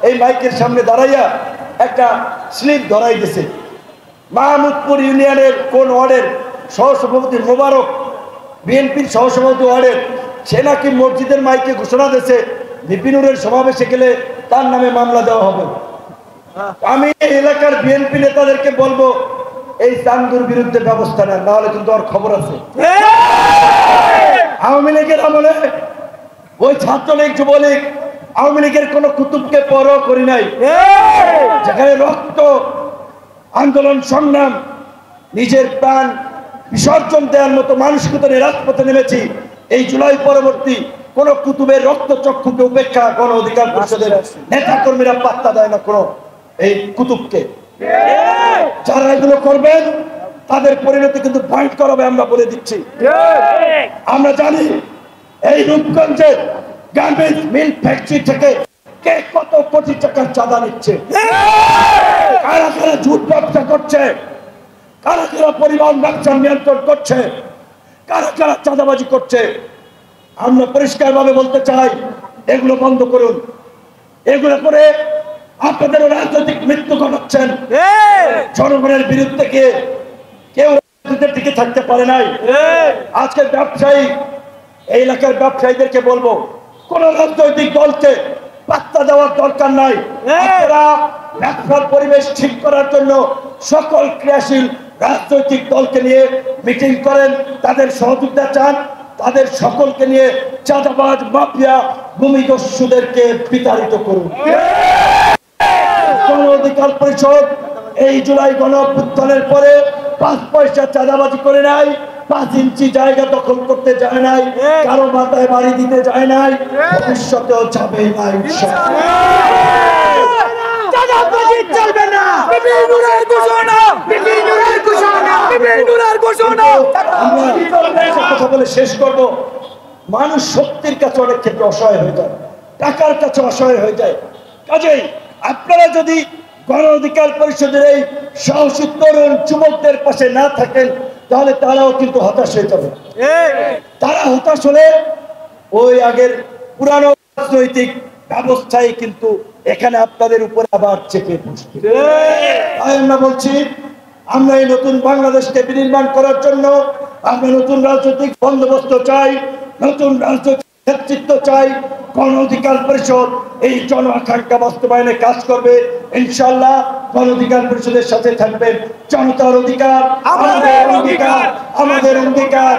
এই মাইকের সামনে দাঁড়াইয়া একটা স্লিপ ধরাই দিয়েছে। মাহমুদপুর ইউনিয়নের কোন ওয়ার্ডের সহসভাপতি মোবারক, বিএনপির সহসভাপতি ওয়ার্ডের, সে নাকি মসজিদের মাইকে ঘোষণা দিয়েছে বিপিনুরের সমাবেশে গেলে তার নামে মামলা দেওয়া হবে। আমি এই এলাকার বিএনপি নেতাদেরকে বলবো এই চান্দুর বিরুদ্ধে ব্যবস্থা নেন, নাহলে কিন্তু আর খবর আছে। আওয়ামী লীগের আমলে ওই ছাত্রলীগ যুবলীগ আওয়ামী লীগের কোন কুতুবকে পরোয়া করি নাই। যেখানে রক্ত আন্দোলন সংগ্রাম নিজের প্রাণ বিসর্জন দেওয়ার মতো মানসিকতা নিয়ে রাজপথে নেমেছি, এই জুলাই পরবর্তী কোন কুতুবের রক্ত চক্ষুকে উপেক্ষা গণ অধিকার পরিষদের নেতা কর্মীরা পাত্তা দেয় না কোন এই কুতুবকে। যারা এগুলো করবেন তাদের পরিণতি কিন্তু ভয়ঙ্কর হবে, আমরা বলে দিচ্ছি। আমরা জানি এই রূপগঞ্জের গার্মেন্টস মিল ফ্যাক্টরি থেকে কে কত কোটি টাকার চাঁদা নিচ্ছে, কারা কারা ঝুট ব্যবসা করছে, কারা কারা পরিবহন ব্যবসা নিয়ন্ত্রণ করছে, কারা কারা চাঁদাবাজি করছে। আমরা পরিষ্কার ভাবে বলতে চাই এগুলো বন্ধ করুন। এগুলো করে আপনাদের রাজনৈতিক মৃত্যু ঘটাচ্ছেন। জনগণের বিরুদ্ধে গিয়ে কেউ টিকে থাকতে পারে নাই। আজকের ব্যবসায়ী, এই এলাকার ব্যবসায়ীদেরকে বলবো কোন রাজনৈতিক দলকে পাত্তা দেওয়ার দরকার নাই। আপনারা ব্যবসার পরিবেশ ঠিক করার জন্য সকল ক্রিয়াশীল রাজনৈতিক দলকে নিয়ে মিটিং করেন, তাদের সহযোগিতা চান, তাদের সকলকে নিয়ে চাঁদাবাজ মাফিয়া ভূমিদস্যুদেরকে বিতাড়িত করুন। গণ অধিকার পরিষদ এই জুলাই গণ অভ্যুত্থানের পরে 5 পয়সা চাঁদাবাজি করে নাই, 5 ইঞ্চি জায়গা দখল করতে যায় নাই, কারো মাথায় বাড়ি দিতে যায় নাই, ভবিষ্যতেও যাবে না ইনশাআল্লাহ। চলবে না। বিপিনুরের ঘোষণা, বিপিনুরের ঘোষণা, বিপিনুরের ঘোষণা। আমরা কথা বলে শেষ করব। মানুষ শক্তির কাছে অনেক ক্ষেত্রে অসহায় হয়ে যায়, টাকার কাছে অসহায় হয়ে যায়। কাজেই আপনারা যদি গণ অধিকার পরিষদের এই সাহসী তরুণ যুবকদের পাশে না থাকেন তাহলে তারাও কিন্তু হতাশ হয়ে যাবে। তারা হতাশ হলে ওই আগের পুরানো রাজনৈতিক ব্যবস্থায় কিন্তু এখানে আপনাদের উপরে আবার চেপে বসবে। তাই আমরা বলছি, আমরা এই নতুন বাংলাদেশকে বিনির্মাণ করার জন্য আমরা নতুন রাজনৈতিক বন্দোবস্ত চাই, নতুন রাজনৈতিক নেতৃত্ব চাই। গণ অধিকার পরিষদ এই জন আকাঙ্ক্ষা বাস্তবায়নে কাজ করবে ইনশাআল্লাহ। গণ অধিকার পরিষদের সাথে থাকবেন। জনতার অধিকার আমাদের অঙ্গীকার, আমাদের অঙ্গীকার।